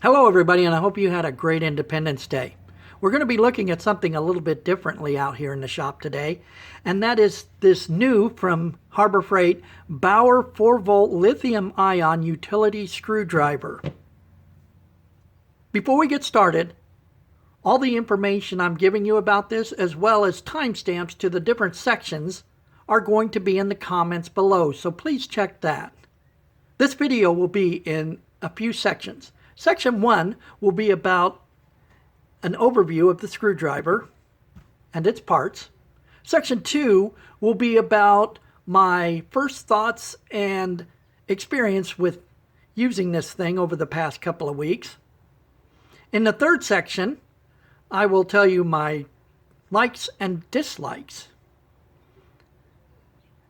Hello everybody, and I hope you had a great Independence Day. We're going to be looking at something a little bit differently out here in the shop today, and that is this new from Harbor Freight Bauer 4-volt lithium-ion utility screwdriver. Before we get started, all the information I'm giving you about this, as well as timestamps to the different sections, are going to be in the comments below, so please check that. This video will be in a few sections. Section 1 will be about an overview of the screwdriver and its parts. Section 2 will be about my first thoughts and experience with using this thing over the past couple of weeks. In the third section, I will tell you my likes and dislikes.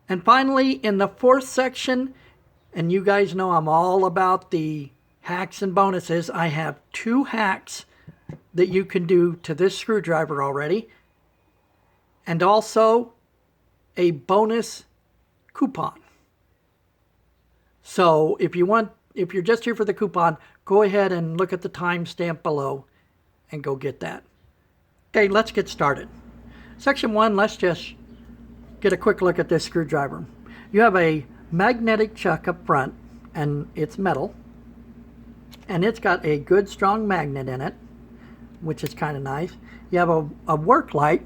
And finally, in the fourth section, and you guys know I'm all about the hacks and bonuses, I have 2 hacks that you can do to this screwdriver already, and also a bonus coupon. So if you're just here for the coupon, go ahead and look at the timestamp below and go get that. Okay, let's get started. Section 1, let's just get a quick look at this screwdriver. You have a magnetic chuck up front, and it's metal, and it's got a good strong magnet in it, which is kind of nice. You have a work light,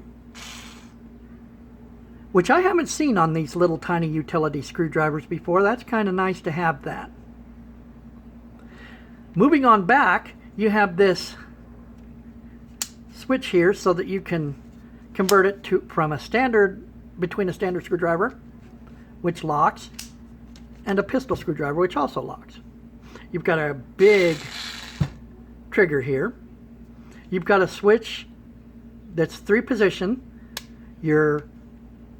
which I haven't seen on these little tiny utility screwdrivers before. That's kind of nice to have that. Moving on back, you have this switch here so that you can convert it from a standard screwdriver, which locks, and a pistol screwdriver, which also locks. You've got a big trigger here. You've got a switch that's 3-position. Your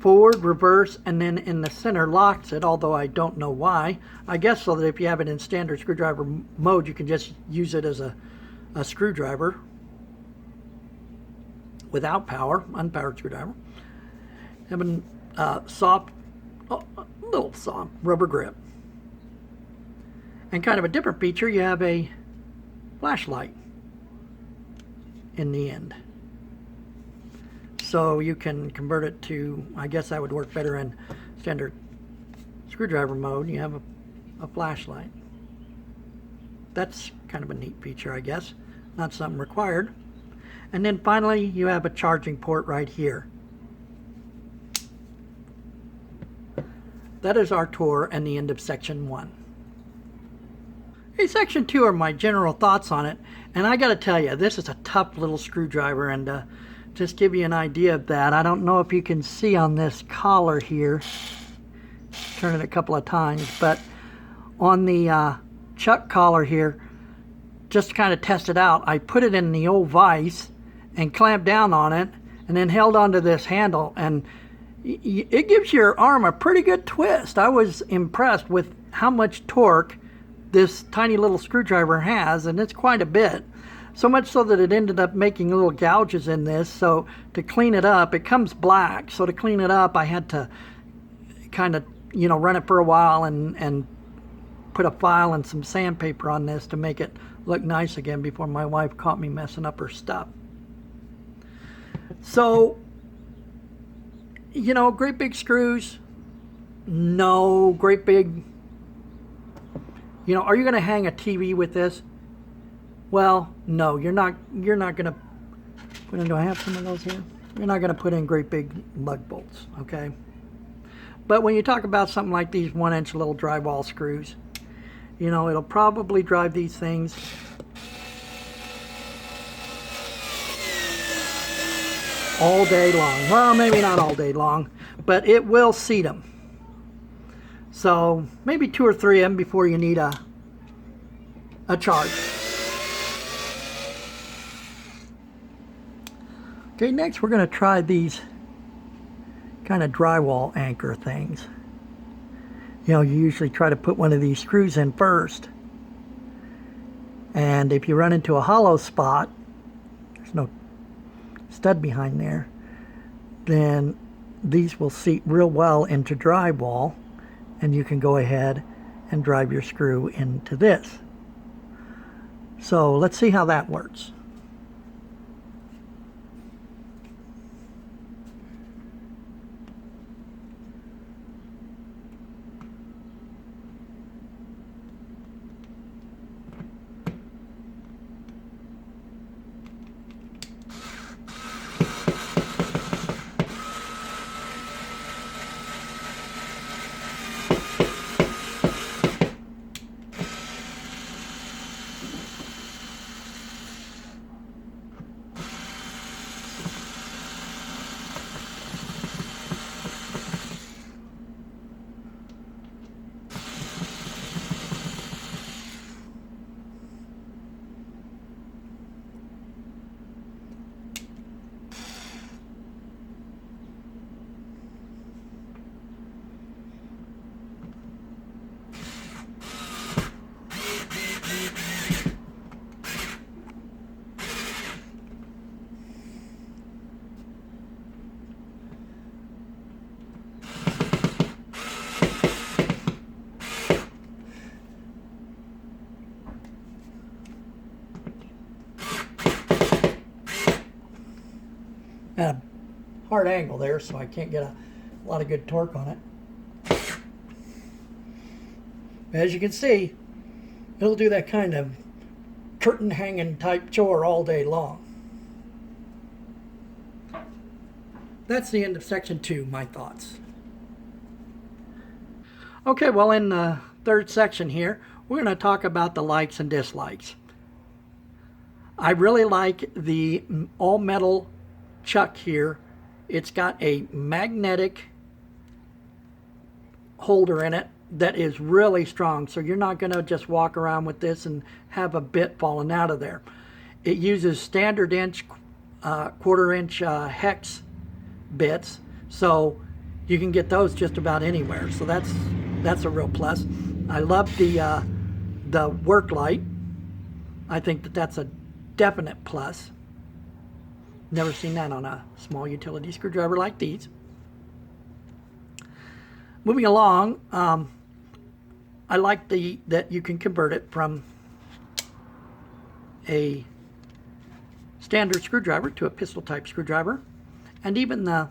forward, reverse, and then in the center locks it, although I don't know why. I guess so that if you have it in standard screwdriver mode, you can just use it as a screwdriver without power, unpowered screwdriver. Having a little soft rubber grip. And kind of a different feature, you have a flashlight in the end. So you can convert it to, I guess that would work better in standard screwdriver mode. You have a flashlight. That's kind of a neat feature, I guess. Not something required. And then finally, you have a charging port right here. That is our tour and the end of section 1. Okay, section 2 are my general thoughts on it, and I gotta tell you, this is a tough little screwdriver, and just give you an idea of that, I don't know if you can see on this collar here, turn it a couple of times, but on the chuck collar here, just to kind of test it out, I put it in the old vise and clamped down on it, and then held onto this handle, and it gives your arm a pretty good twist. I was impressed with how much torque this tiny little screwdriver has, and it's quite a bit. So much so that it ended up making little gouges in this. So to clean it up, it comes black. So to clean it up, I had to kind of, run it for a while and put a file and some sandpaper on this to make it look nice again before my wife caught me messing up her stuff. So, great big screws. No, great big. Are you going to hang a TV with this? Well, no, you're not going to put in, do I have some of those here? You're not going to put in great big lug bolts, okay? But when you talk about something like these 1-inch little drywall screws, it'll probably drive these things all day long. Well, maybe not all day long, but it will seat them. So maybe 2 or 3 of them before you need a charge. Okay, next we're going to try these kind of drywall anchor things. You usually try to put one of these screws in first. And if you run into a hollow spot, there's no stud behind there, then these will seat real well into drywall, and you can go ahead and drive your screw into this. So let's see how that works. At a hard angle there, so I can't get a lot of good torque on it. As you can see, it'll do that kind of curtain hanging type chore all day long. That's the end of section 2, my thoughts. Okay, well, in the third section here, we're going to talk about the likes and dislikes. I really like the all metal chuck here. It's got a magnetic holder in it that is really strong, so you're not going to just walk around with this and have a bit falling out of there. It uses standard inch, quarter-inch hex bits, so you can get those just about anywhere. So that's a real plus. I love the work light. I think that's a definite plus. Never seen that on a small utility screwdriver like these. Moving along, I like that you can convert it from a standard screwdriver to a pistol type screwdriver, and even the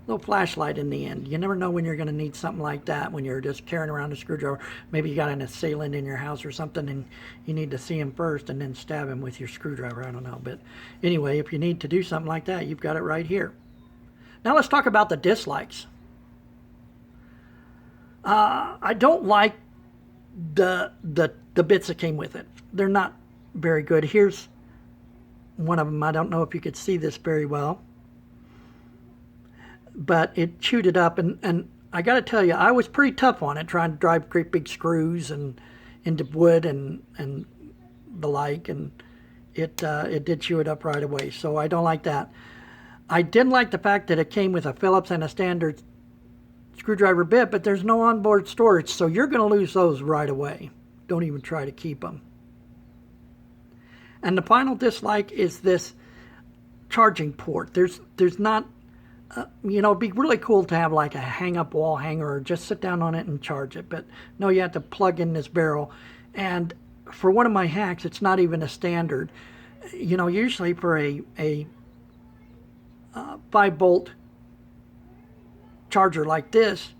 little flashlight in the end. You never know when you're going to need something like that when you're just carrying around a screwdriver. Maybe you got an assailant in your house or something and you need to see him first and then stab him with your screwdriver. I don't know. But anyway, if you need to do something like that, you've got it right here. Now let's talk about the dislikes. I don't like the bits that came with it. They're not very good. Here's one of them. I don't know if you could see this very well, but it chewed it up, and I got to tell you, I was pretty tough on it, trying to drive great big screws and into wood and the like, and it did chew it up right away. So I don't like that. I didn't like the fact that it came with a Phillips and a standard screwdriver bit, but there's no onboard storage, so you're going to lose those right away. Don't even try to keep them. And the final dislike is this charging port. There's not, you know, it'd be really cool to have like a hang-up wall hanger or just sit down on it and charge it. But no, you have to plug in this barrel. And for one of my hacks, it's not even a standard. You know, usually for a 5-volt charger like this,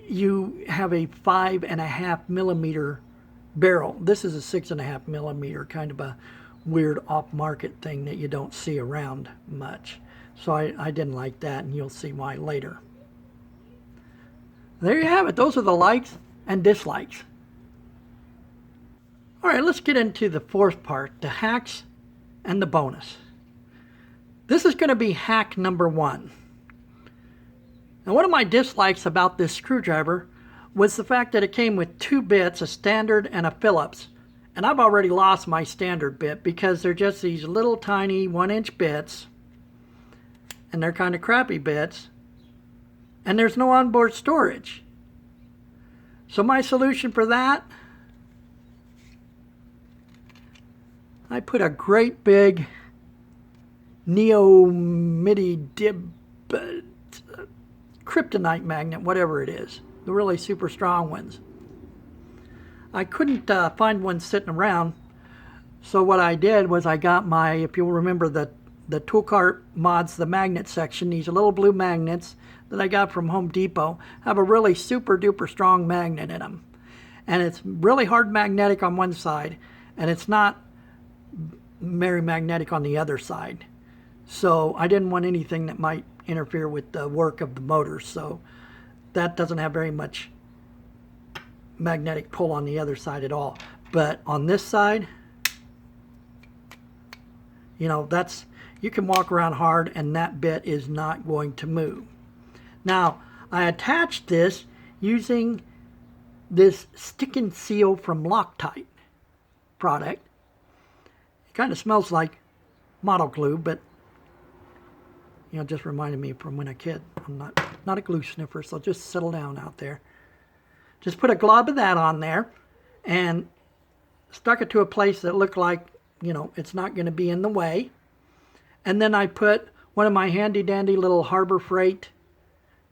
you have a 5.5 millimeter barrel. This is a 6.5 millimeter, kind of a weird off-market thing that you don't see around much. So I didn't like that, and you'll see why later. There you have it. Those are the likes and dislikes. All right, let's get into the fourth part, the hacks and the bonus. This is going to be hack number 1. Now, one of my dislikes about this screwdriver was the fact that it came with 2 bits, a standard and a Phillips. And I've already lost my standard bit because they're just these little tiny 1-inch bits, and they're kind of crappy bits, and there's no onboard storage. So my solution for that, I put a great big neodymium kryptonite magnet, whatever it is, the really super strong ones. I couldn't find one sitting around, So what I did was I got my, if you'll remember the Tool Cart Mods, the magnet section, these little blue magnets that I got from Home Depot have a really super duper strong magnet in them. And it's really hard magnetic on one side, and it's not very magnetic on the other side. So I didn't want anything that might interfere with the work of the motor. So that doesn't have very much magnetic pull on the other side at all. But on this side, you know, that's, you can walk around hard and that bit is not going to move. Now, I attached this using this stick and seal from Loctite product. It kind of smells like model glue, but you know, just reminded me from when I was a kid. I'm not a glue sniffer, so just settle down out there. Just put a glob of that on there and stuck it to a place that looked like, you know, it's not going to be in the way. And then I put one of my handy dandy little Harbor Freight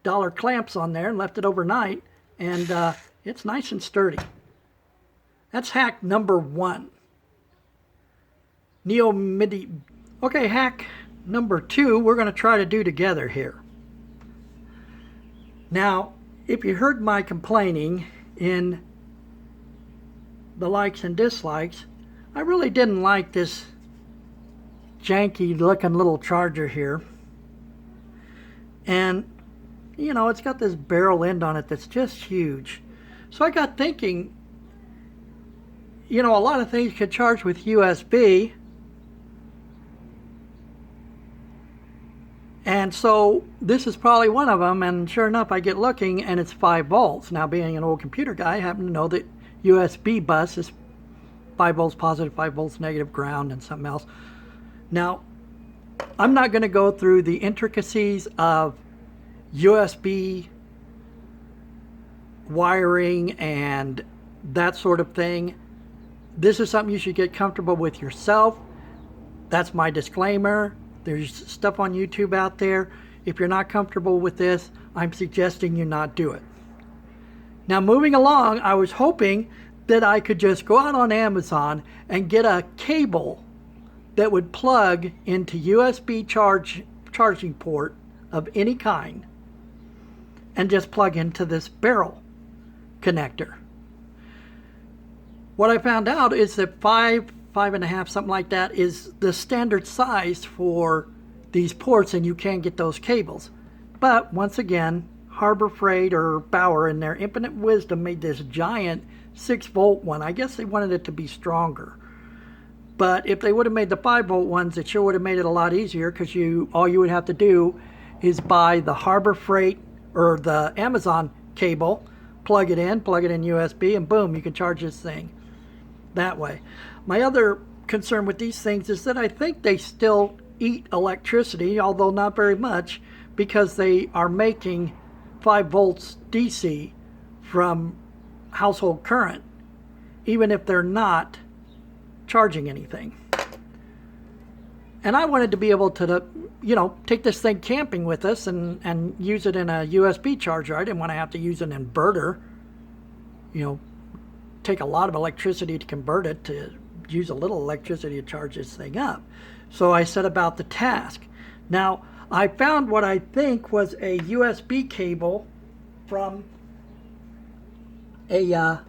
dollar clamps on there and left it overnight, and it's nice and sturdy. That's hack number 1. Neodymium. Okay, hack number 2 we're going to try to do together here. Now, if you heard my complaining in the likes and dislikes, I really didn't like this janky looking little charger here. And you know, it's got this barrel end on it that's just huge. So I got thinking, you know, a lot of things could charge with USB. And so this is probably one of them, and sure enough, I get looking and it's 5 volts. Now, being an old computer guy, I happen to know that USB bus is 5 volts positive, 5 volts negative, ground, and something else. Now, I'm not going to go through the intricacies of USB wiring and that sort of thing. This is something you should get comfortable with yourself. That's my disclaimer. There's stuff on YouTube out there. If you're not comfortable with this, I'm suggesting you not do it. Now, moving along, I was hoping that I could just go out on Amazon and get a cable that would plug into USB charging port of any kind and just plug into this barrel connector. What I found out is that 5.5, something like that, is the standard size for these ports, and you can get those cables. But once again, Harbor Freight or Bauer in their infinite wisdom made this giant 6-volt one. I guess they wanted it to be stronger. But if they would have made the 5-volt ones, it sure would have made it a lot easier, because all you would have to do is buy the Harbor Freight or the Amazon cable, plug it in USB, and boom, you can charge this thing that way. My other concern with these things is that I think they still eat electricity, although not very much, because they are making 5 volts DC from household current, even if they're not charging anything. And I wanted to be able to, you know, take this thing camping with us and use it in a USB charger. I didn't want to have to use an inverter, you know, take a lot of electricity to convert it, to use a little electricity to charge this thing up. So I set about the task. Now, I found what I think was a USB cable from I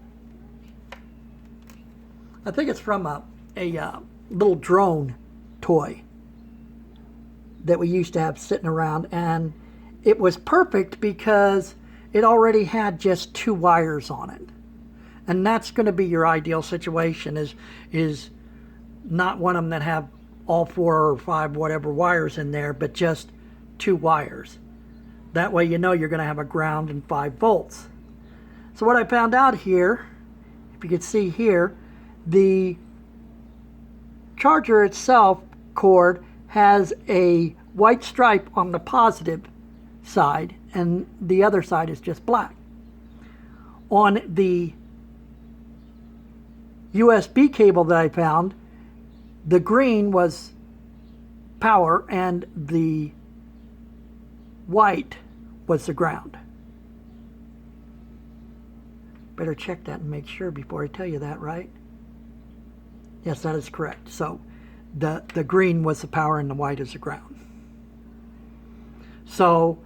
think it's from a little drone toy that we used to have sitting around, and it was perfect because it already had just 2 wires on it. And that's going to be your ideal situation, is not one of them that have all 4 or 5 whatever wires in there, but just 2 wires. That way you know you're going to have a ground and 5 volts. So what I found out here, if you could see here, the charger itself cord has a white stripe on the positive side, and the other side is just black. On the USB cable that I found, the green was power and the white was the ground. Better check that and make sure before I tell you that, right? Yes, that is correct. So the green was the power and the white is the ground. So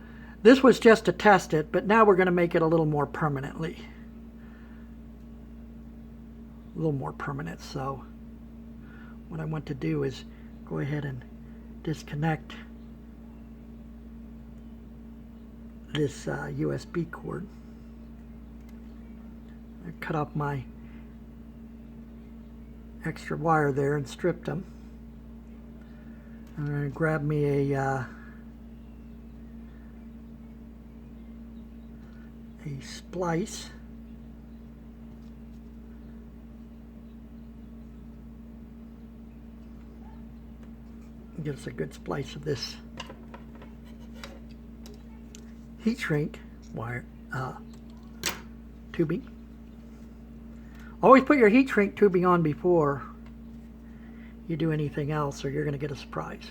this was just to test it, but now we're going to make it a little more permanently. A little more permanent. So what I want to do is go ahead and disconnect this USB cord. I cut off my extra wire there and stripped them. I'm going to grab me a splice. Give us a good splice of this heat shrink wire tubing. Always put your heat shrink tubing on before you do anything else, or you're going to get a surprise.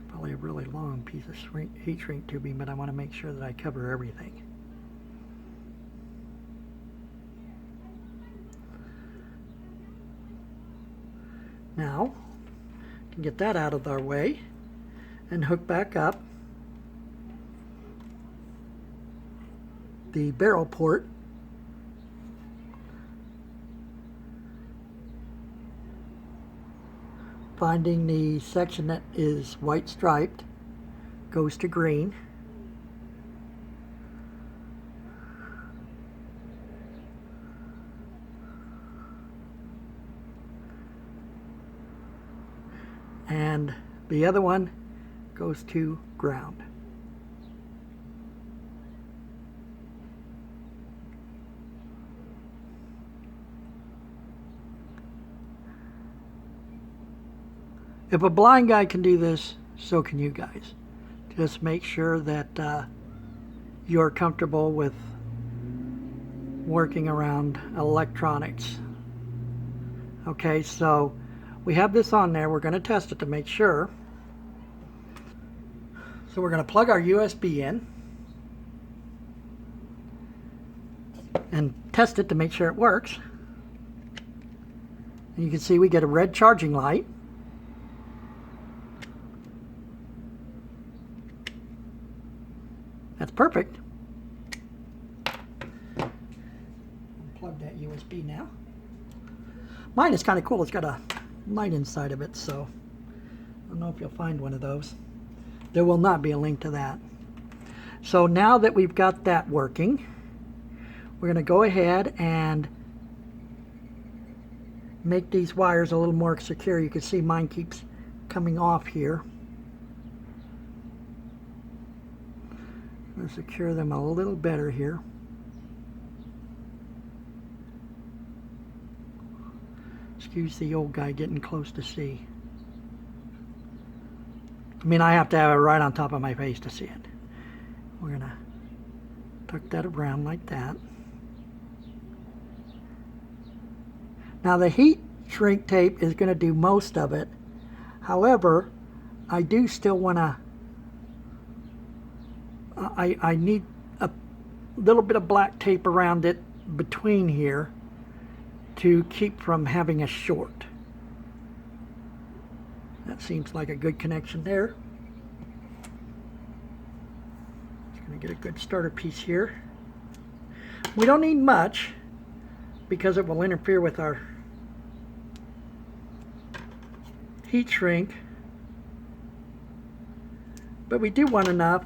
Probably a really long piece of heat shrink tubing, but I want to make sure that I cover everything. Now, can get that out of our way and hook back up the barrel port. Finding the section that is white striped goes to green. And the other one goes to ground. If a blind guy can do this, so can you guys. Just make sure that you're comfortable with working around electronics. Okay, so we have this on there. We're going to test it to make sure. So we're going to plug our USB in and test it to make sure it works. And you can see we get a red charging light. That's perfect. Unplug that USB now. Mine is kind of cool. It's got a light inside of it, so I don't know if you'll find one of those. There will not be a link to that. So now that we've got that working, we're going to go ahead and make these wires a little more secure. You can see mine keeps coming off here. I'm going to secure them a little better here. Excuse the old guy getting close to see. I mean, I have to have it right on top of my face to see it. We're going to tuck that around like that. Now the heat shrink tape is going to do most of it. However, I do still want to, I need a little bit of black tape around it between here to keep from having a short. That seems like a good connection there. Just going to get a good starter piece here. We don't need much because it will interfere with our heat shrink, but we do want enough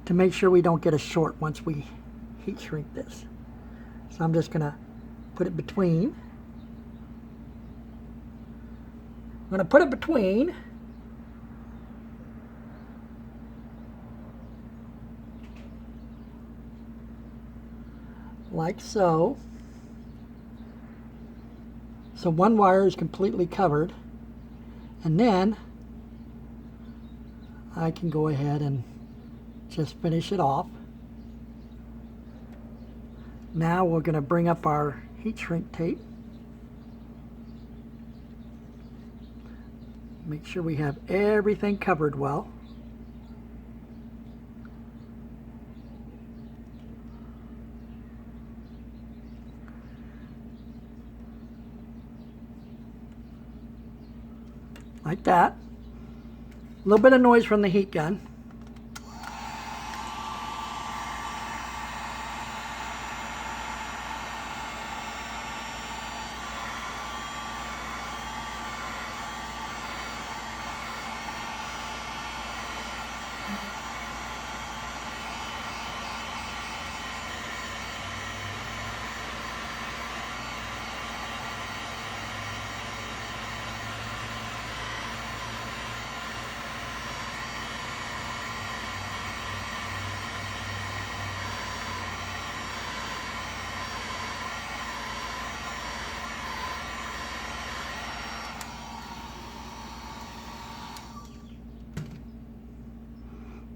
to make sure we don't get a short once we heat shrink this. So I'm just going to put it between. I'm going to put it between like so. So one wire is completely covered, and then I can go ahead and just finish it off. Now we're going to bring up our heat shrink tape. Make sure we have everything covered well. Like that. A little bit of noise from the heat gun.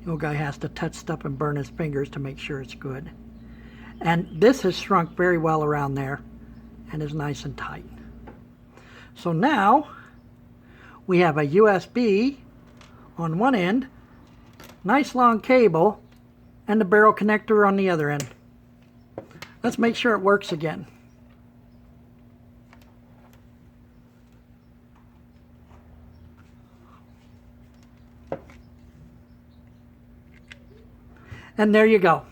The old guy has to touch stuff and burn his fingers to make sure it's good. And this has shrunk very well around there and is nice and tight. So now we have a USB on one end, nice long cable, and the barrel connector on the other end. Let's make sure it works again. And there you go.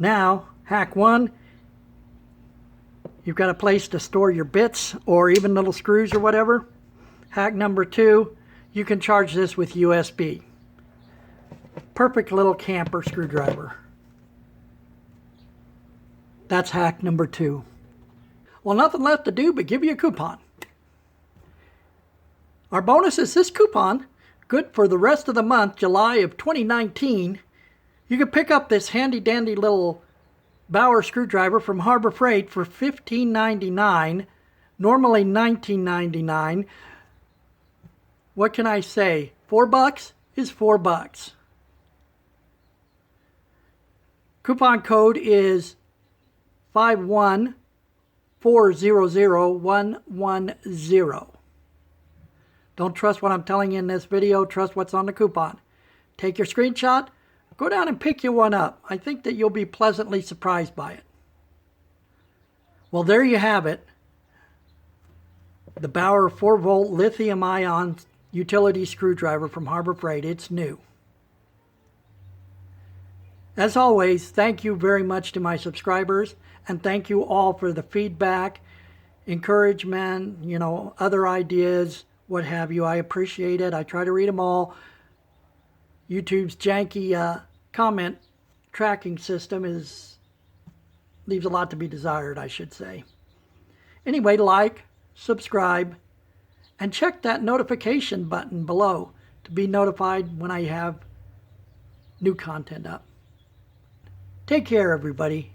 Now, hack one, you've got a place to store your bits or even little screws or whatever. Hack number two, you can charge this with USB. Perfect little camper screwdriver. That's hack number two. Well, nothing left to do but give you a coupon. Our bonus is this coupon, good for the rest of the month, July of 2019. You can pick up this handy dandy little Bauer screwdriver from Harbor Freight for $15.99, normally $19.99. What can I say? $4 is $4. Coupon code is 514000110. Don't trust what I'm telling you in this video, trust what's on the coupon. Take your screenshot, go down and pick you one up. I think that you'll be pleasantly surprised by it. Well, there you have it. The Bauer 4-volt lithium-ion utility screwdriver from Harbor Freight. It's new. As always, thank you very much to my subscribers, and thank you all for the feedback, encouragement, other ideas, what have you. I appreciate it. I try to read them all. YouTube's janky comment tracking system leaves a lot to be desired, I should say. Anyway, like, subscribe, and check that notification button below to be notified when I have new content up. Take care, everybody.